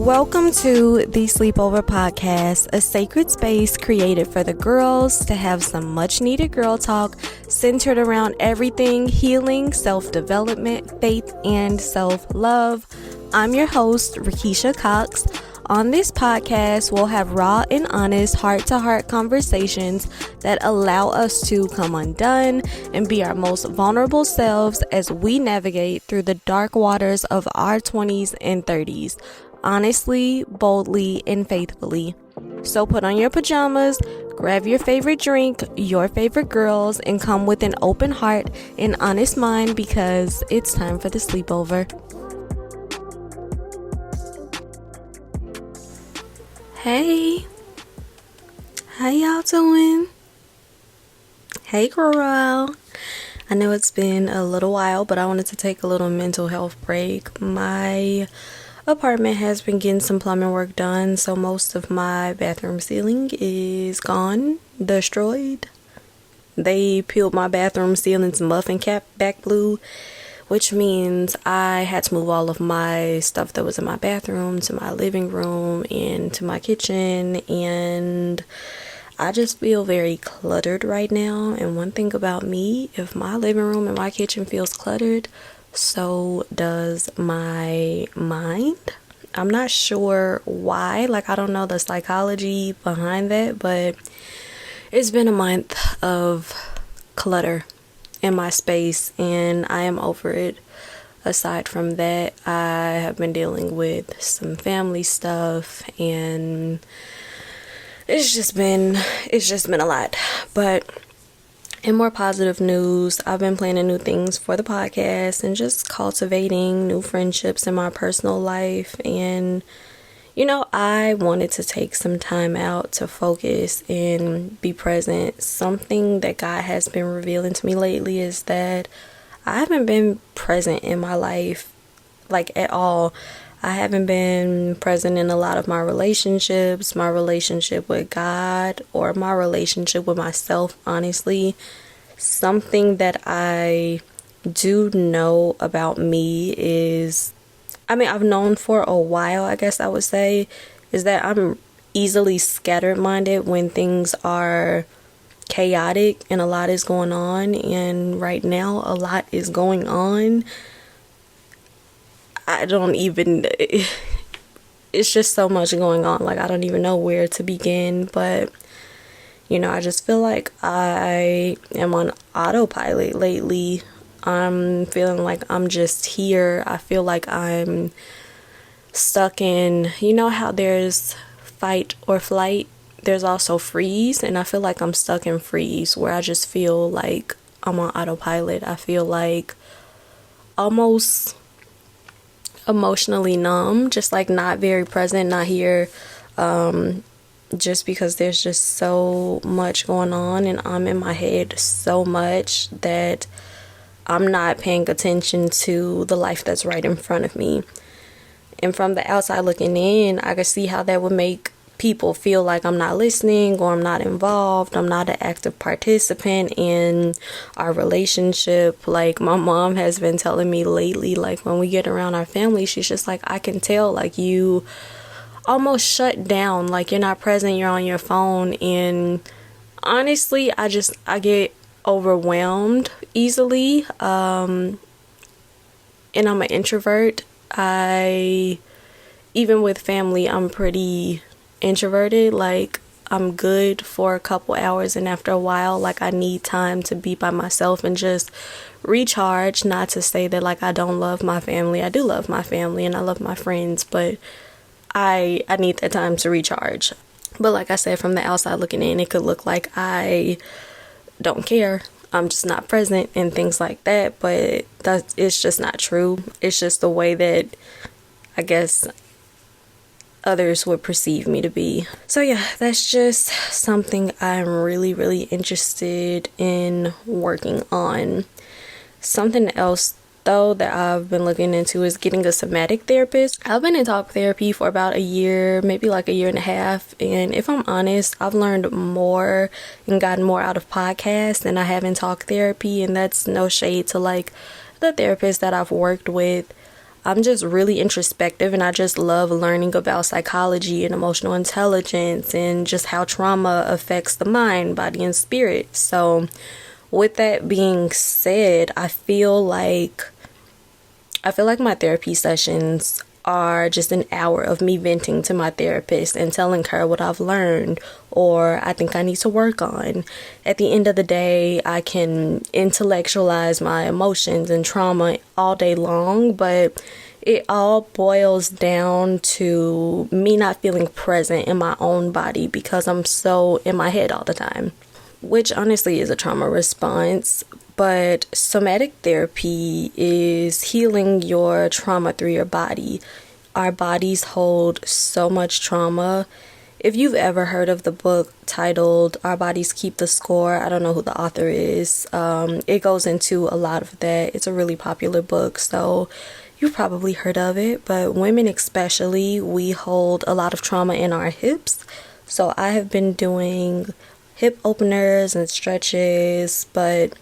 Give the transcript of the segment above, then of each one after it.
Welcome to the Sleepover Podcast, a sacred space created for the girls to have some much needed girl talk centered around everything healing, self-development, faith, and self-love. I'm your host, Rickeshia Cox. On this podcast, we'll have raw and honest heart-to-heart conversations that allow us to come undone and be our most vulnerable selves as we navigate through the dark waters of our 20s and 30s. Honestly, boldly, and faithfully. So put on your pajamas, grab your favorite drink, your favorite girls, and come with an open heart and honest mind because it's time for the sleepover. Hey, how y'all doing? Hey girl. I know it's been a little while, but I wanted to take a little mental health break. My apartment has been getting some plumbing work done, so most of my bathroom ceiling is gone, destroyed. They peeled my bathroom ceiling's muffin cap back blue, which means I had to move all of my stuff that was in my bathroom to my living room and to my kitchen, and I just feel very cluttered right now. And one thing about me, if my living room and my kitchen feels cluttered, so does my mind. I'm not sure why. I don't know the psychology behind that, but it's been a month of clutter in my space, and I am over it. Aside from that, I have been dealing with some family stuff, and it's just been a lot. But in more positive news, I've been planning new things for the podcast and just cultivating new friendships in my personal life. And, I wanted to take some time out to focus and be present. Something that God has been revealing to me lately is that I haven't been present in my life, at all. I haven't been present in a lot of my relationships, my relationship with God, or my relationship with myself, honestly. Something that I do know about me is, I've known for a while, I guess I would say, is that I'm easily scattered-minded when things are chaotic and a lot is going on. And right now, a lot is going on. It's just so much going on. I don't even know where to begin, but I just feel like I am on autopilot lately. I'm feeling like I'm just here. I feel like I'm stuck in, how there's fight or flight, there's also freeze, and I feel like I'm stuck in freeze, where I just feel like I'm on autopilot. I feel like almost emotionally numb, just not very present, not here, just because there's just so much going on, and I'm in my head so much that I'm not paying attention to the life that's right in front of me. And from the outside looking in, I could see how that would make people feel like I'm not listening, or I'm not involved, I'm not an active participant in our relationship. My mom has been telling me lately, when we get around our family, she's just I can tell, you almost shut down, you're not present, you're on your phone. And honestly, I get overwhelmed easily, and I'm an introvert. Even with family, I'm pretty introverted. I'm good for a couple hours, and after a while, I need time to be by myself and just recharge. Not to say that I don't love my family. I do love my family and I love my friends, but I need that time to recharge. But like I said, from the outside looking in, it could look like I don't care, I'm just not present and things like that, but it's just not true. It's just the way that I guess others would perceive me to be. So yeah, that's just something I'm really, really interested in working on. Something else though that I've been looking into is getting a somatic therapist. I've been in talk therapy for about a year, maybe a year and a half, and if I'm honest, I've learned more and gotten more out of podcasts than I have in talk therapy. And that's no shade to the therapist that I've worked with. I'm just really introspective, and I just love learning about psychology and emotional intelligence and just how trauma affects the mind, body, and spirit. So with that being said, I feel like my therapy sessions are just an hour of me venting to my therapist and telling her what I've learned or I think I need to work on. At the end of the day, I can intellectualize my emotions and trauma all day long, but it all boils down to me not feeling present in my own body because I'm so in my head all the time, which honestly is a trauma response. But somatic therapy is healing your trauma through your body. Our bodies hold so much trauma. If you've ever heard of the book titled Our Bodies Keep the Score, I don't know who the author is. It goes into a lot of that. It's a really popular book, so you've probably heard of it. But women especially, we hold a lot of trauma in our hips. So I have been doing hip openers and stretches, but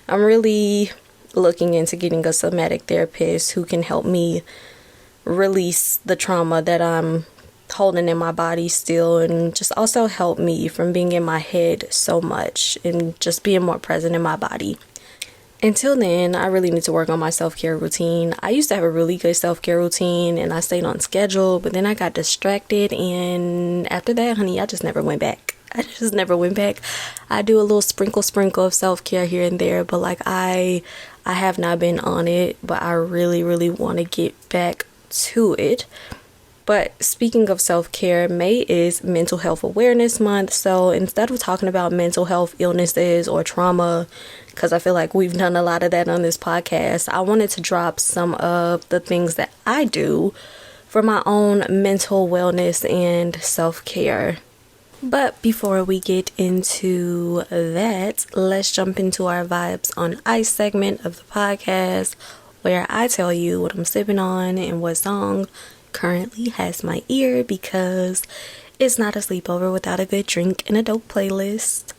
I'm really looking into getting a somatic therapist who can help me release the trauma that I'm holding in my body still, and just also help me from being in my head so much and just being more present in my body. Until then, I really need to work on my self-care routine. I used to have a really good self-care routine and I stayed on schedule, but then I got distracted, and after that, honey, I just never went back. I do a little sprinkle of self-care here and there, but like I have not been on it, but I really want to get back to it. But speaking of self-care, May is Mental Health Awareness Month. So instead of talking about mental health illnesses or trauma, because I feel like we've done a lot of that on this podcast, I wanted to drop some of the things that I do for my own mental wellness and self-care. But before we get into that, let's jump into our Vibes on Ice segment of the podcast, where I tell you what I'm sipping on and what song currently has my ear, because it's not a sleepover without a good drink and a dope playlist.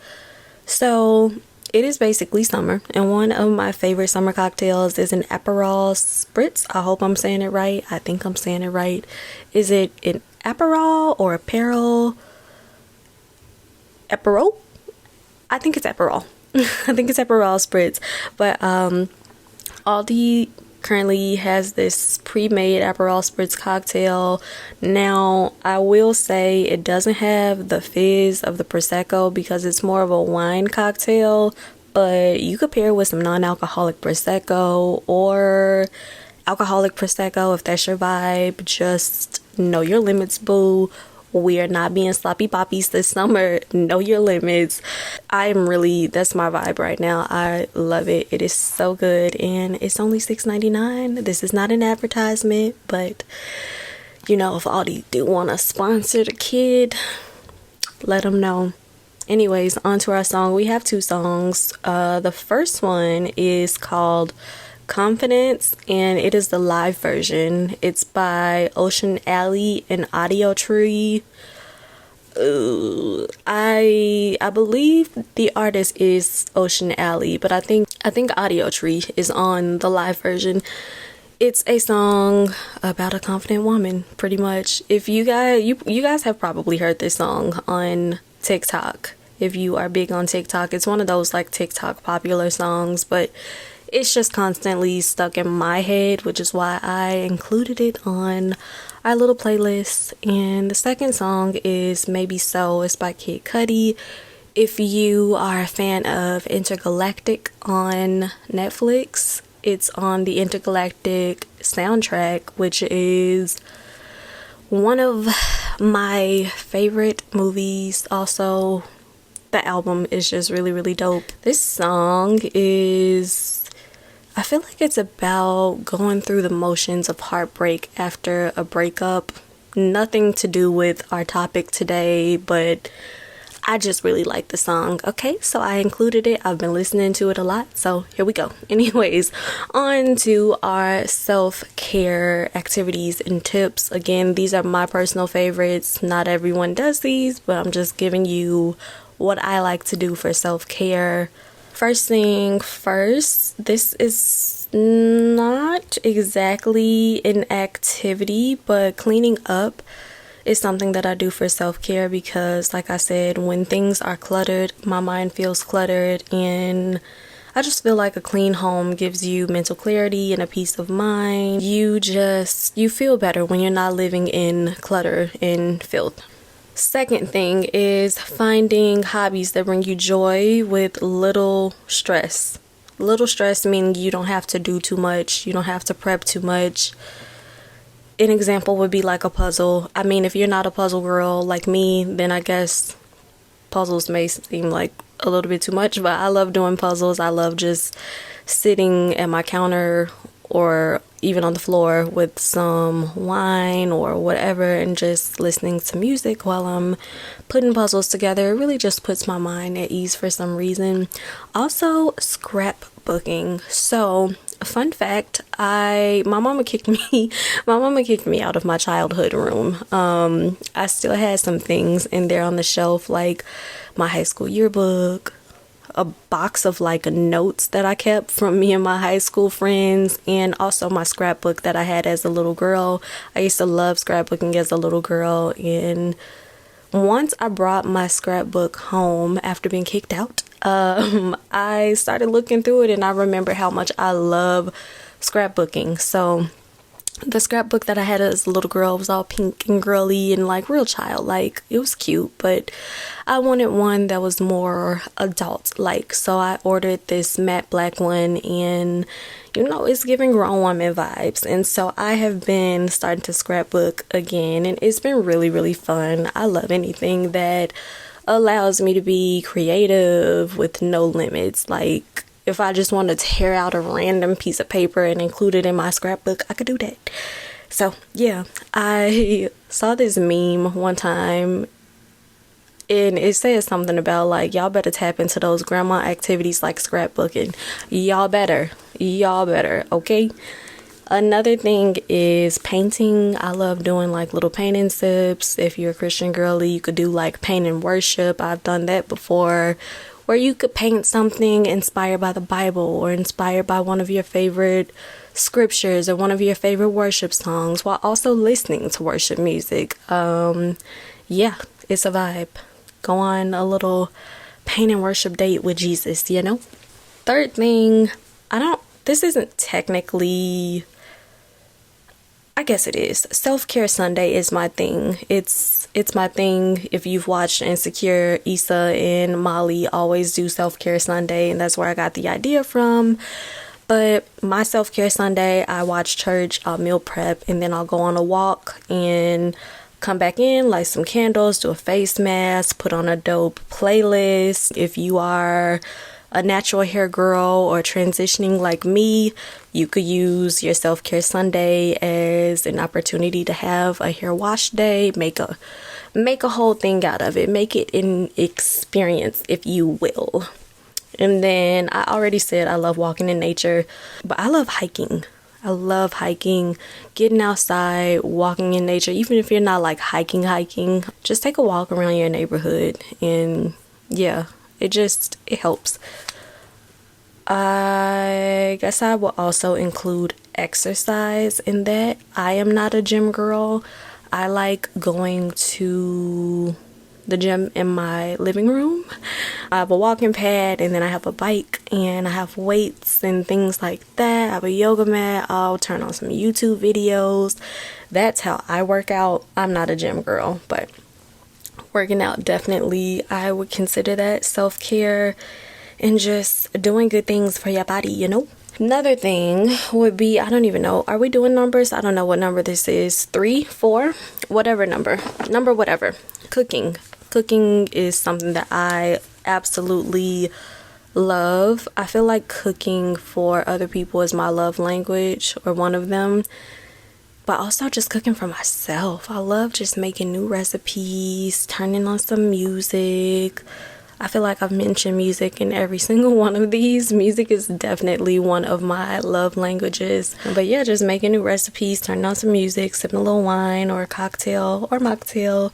So it is basically summer, and one of my favorite summer cocktails is an Aperol Spritz. I hope I'm saying it right. I think I'm saying it right. Is it an Aperol or Aperol? Aperol? I think it's Aperol. I think it's Aperol Spritz. But Aldi currently has this pre-made Aperol Spritz cocktail. Now, I will say it doesn't have the fizz of the Prosecco because it's more of a wine cocktail, but you could pair it with some non-alcoholic Prosecco or alcoholic Prosecco if that's your vibe. Just know your limits, boo. We are not being sloppy poppies this summer. Know your limits. That's my vibe right now. I love it. It is so good, and it's only $6.99. This is not an advertisement, but if Aldi do want to sponsor the kid, let them know. Anyways, on to our song. We have two songs. The first one is called Confidence, and it is the live version. It's by Ocean Alley and Audio Tree. I believe the artist is Ocean Alley, but I think Audio Tree is on the live version. It's a song about a confident woman, pretty much. If you guys have probably heard this song on TikTok. If you are big on TikTok, it's one of those like TikTok popular songs, but it's just constantly stuck in my head, which is why I included it on our little playlist. And the second song is Maybe So. It's by Kid Cudi. If you are a fan of Intergalactic on Netflix, it's on the Intergalactic soundtrack, which is one of my favorite movies. Also, the album is just really dope. This song I feel like it's about going through the motions of heartbreak after a breakup. Nothing to do with our topic today, but I just really like the song. Okay, so I included it. I've been listening to it a lot, so here we go. Anyways, on to our self-care activities and tips. Again, these are my personal favorites. Not everyone does these, but I'm just giving you what I like to do for self-care. First thing first, this is not exactly an activity, but cleaning up is something that I do for self-care because, like I said, when things are cluttered, my mind feels cluttered, and I just feel like a clean home gives you mental clarity and a peace of mind. You feel better when you're not living in clutter and filth. Second thing is finding hobbies that bring you joy with little stress. Little stress meaning you don't have to do too much. You don't have to prep too much. An example would be like a puzzle. I mean, if you're not a puzzle girl like me, then I guess puzzles may seem like a little bit too much, but I love doing puzzles. I love just sitting at my counter or even on the floor with some wine or whatever and just listening to music while I'm putting puzzles together. It really just puts my mind at ease for some reason. Also, scrapbooking. So, fun fact, my mama kicked me out of my childhood room. I still had some things in there on the shelf, like my high school yearbook, a box of like notes that I kept from me and my high school friends, and also my scrapbook that I had as a little girl. I used to love scrapbooking as a little girl, and once I brought my scrapbook home after being kicked out, I started looking through it, and I remember how much I love scrapbooking. So the scrapbook that I had as a little girl was all pink and girly and like real childlike. It was cute, but I wanted one that was more adult-like. So I ordered this matte black one, and it's giving grown woman vibes. And so I have been starting to scrapbook again, and it's been really, really fun. I love anything that allows me to be creative with no limits. Like, if I just want to tear out a random piece of paper and include it in my scrapbook, I could do that. So, yeah, I saw this meme one time, and it says something about, like, y'all better tap into those grandma activities like scrapbooking. Y'all better, okay? Another thing is painting. I love doing like little painting sips. If you're a Christian girly, you could do like paint and worship. I've done that before, where you could paint something inspired by the Bible or inspired by one of your favorite scriptures or one of your favorite worship songs while also listening to worship music. Yeah, it's a vibe. Go on a little paint and worship date with Jesus, Third thing, this isn't technically, I guess it is. Self-care Sunday is my thing. It's my thing. If you've watched Insecure, Issa and Molly always do Self-Care Sunday, and that's where I got the idea from. But my Self-Care Sunday, I watch church, I'll meal prep, and then I'll go on a walk and come back in, light some candles, do a face mask, put on a dope playlist. If you are a natural hair girl or transitioning like me, you could use your Self-Care Sunday as an opportunity to have a hair wash day. Make a whole thing out of it. Make it an experience, if you will. And then I already said I love walking in nature, but I love hiking. I love hiking, getting outside, walking in nature. Even if you're not like hiking, just take a walk around your neighborhood, and yeah, it helps. I guess I will also include exercise in that. I am not a gym girl. I like going to the gym in my living room. I have a walking pad, and then I have a bike, and I have weights and things like that. I have a yoga mat. I'll turn on some YouTube videos. That's how I work out. I'm not a gym girl, but working out, definitely I would consider that self-care and just doing good things for your body, Another thing would be, I don't even know, are we doing numbers? I don't know what number this is. 3, 4, whatever number, whatever. Cooking is something that I absolutely love. I feel like cooking for other people is my love language, or one of them. But also just cooking for myself. I love just making new recipes, turning on some music. I feel like I've mentioned music in every single one of these. Music is definitely one of my love languages. But yeah, just making new recipes, turning on some music, sipping a little wine or a cocktail or mocktail,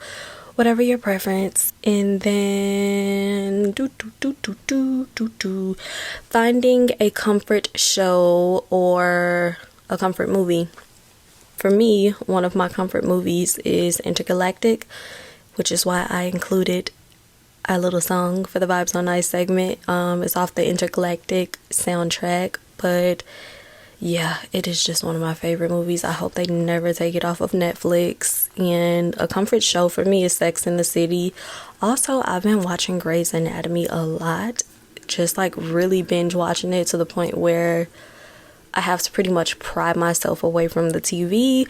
whatever your preference. And then finding a comfort show or a comfort movie. For me, one of my comfort movies is Intergalactic, which is why I included a little song for the Vibes on Ice segment. It's off the Intergalactic soundtrack, but yeah, it is just one of my favorite movies. I hope they never take it off of Netflix. And a comfort show for me is Sex and the City. Also, I've been watching Grey's Anatomy a lot, just like really binge watching it to the point where I have to pretty much pry myself away from the TV.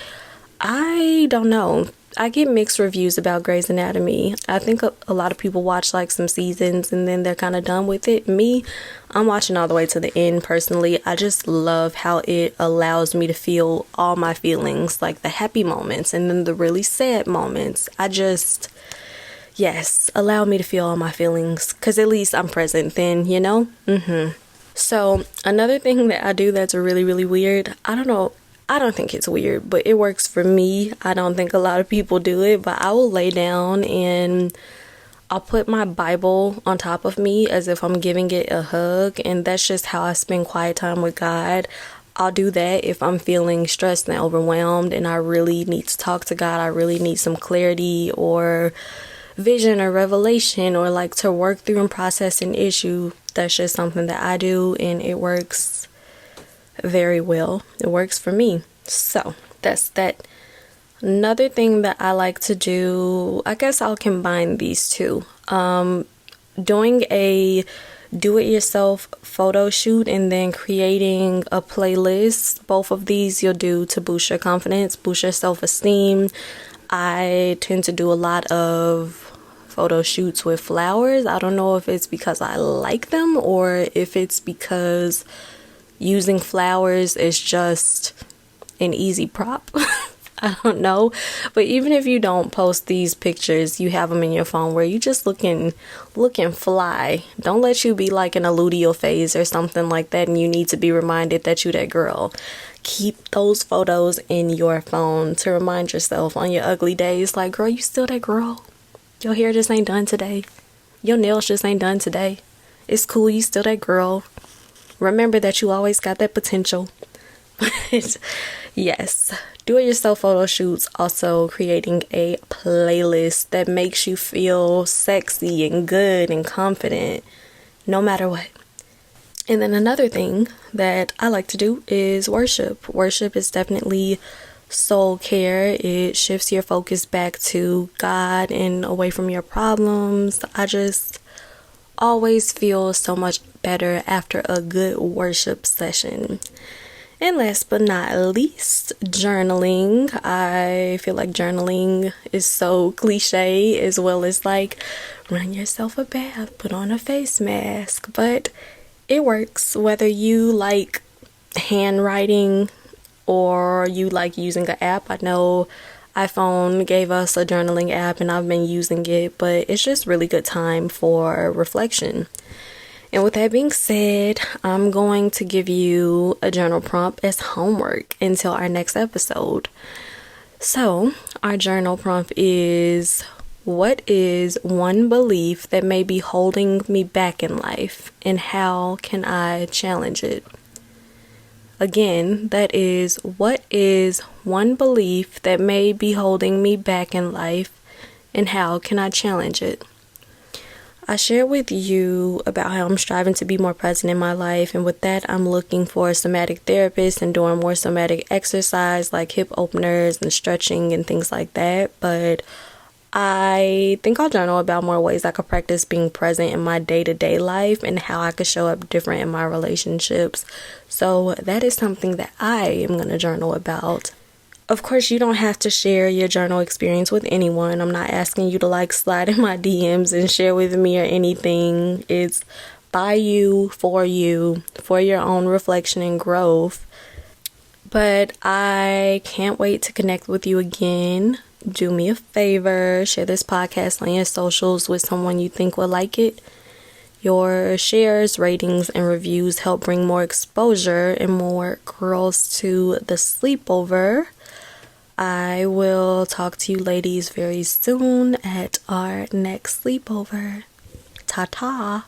I don't know. I get mixed reviews about Grey's Anatomy. I think a lot of people watch like some seasons and then they're kind of done with it. Me, I'm watching all the way to the end personally. I just love how it allows me to feel all my feelings, like the happy moments and then the really sad moments. Yes, allow me to feel all my feelings because at least I'm present then, you know? So another thing that I do that's really, really weird, I don't think it's weird, but it works for me. I don't think a lot of people do it, but I will lay down and I'll put my Bible on top of me as if I'm giving it a hug, and that's just how I spend quiet time with God. I'll do that if I'm feeling stressed and overwhelmed and I really need to talk to God. I really need some clarity or vision or revelation or like to work through and process an issue. That's just something that I do, and it works very well. It works for me. So that's that. Another thing that I like to do, I guess I'll combine these two. Doing a do-it-yourself photo shoot and then creating a playlist. Both of these you'll do to boost your confidence, boost your self-esteem. I tend to do a lot of photo shoots with flowers. I don't know if it's because I like them or if it's because using flowers is just an easy prop. I don't know. But even if you don't post these pictures, you have them in your phone where you just looking fly. Don't let you be like in a luteal phase or something like that and you need to be reminded that you that girl. Keep those photos in your phone to remind yourself on your ugly days, like, girl, you still that girl. Your hair just ain't done today. Your nails just ain't done today. It's cool, you still that girl. Remember that you always got that potential. But yes, do-it-yourself photo shoots. Also creating a playlist that makes you feel sexy and good and confident no matter what. And then another thing that I like to do is worship. Worship is definitely soul care. It shifts your focus back to God and away from your problems. I just always feel so much better after a good worship session. And last but not least, journaling. I feel like journaling is so cliche, as well as like run yourself a bath, put on a face mask, but it works whether you like handwriting or you like using an app. I know iPhone gave us a journaling app and I've been using it, but it's just really good time for reflection. And with that being said, I'm going to give you a journal prompt as homework until our next episode. So our journal prompt is, what is one belief that may be holding me back in life and how can I challenge it? Again, that is, what is one belief that may be holding me back in life and how can I challenge it? I share with you about how I'm striving to be more present in my life, and with that, I'm looking for a somatic therapist and doing more somatic exercise like hip openers and stretching and things like that. But I think I'll journal about more ways I could practice being present in my day-to-day life and how I could show up different in my relationships. So that is something that I am going to journal about. Of course, you don't have to share your journal experience with anyone. I'm not asking you to like slide in my DMs and share with me or anything. It's by you, for your own reflection and growth. But I can't wait to connect with you again. Do me a favor, share this podcast on your socials with someone you think will like it. Your shares, ratings, and reviews help bring more exposure and more girls to the sleepover. I will talk to you ladies very soon at our next sleepover. Ta-ta.